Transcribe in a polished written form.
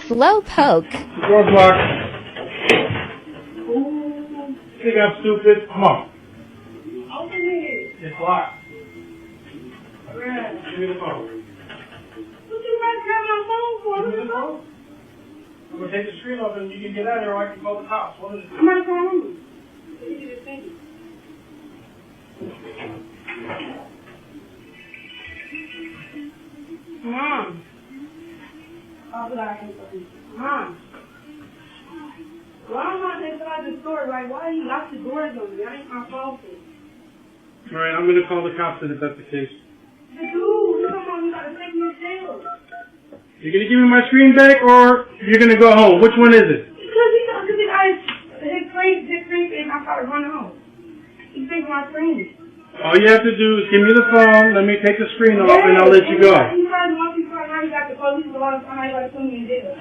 Slowpoke. The door's locked. You think I'm stupid? Come on. Open it. It's locked. Right. Give me the phone. What you guys got my phone for? Give me the phone. I'm gonna take the screen off and you can get out of here or I can call the cops. What is it? I'm not calling you. Mom. Oh, but I can't fucking. Mom. Why am I inside the store? Like, why you lock the doors on me? I ain't my fault. Alright, I'm gonna call the cops then if that's the case. Dude, come on, you gotta take me to jail. You're gonna give me my screen back or you're gonna go home? Which one is it? Because the guy, his screen, and I gotta run home. He's taking my screen. All you have to do is give me the phone, let me take the screen off, and I'll let you go. He tried to walk you for a night, got the police, a lot of time, I gotta put me in jail.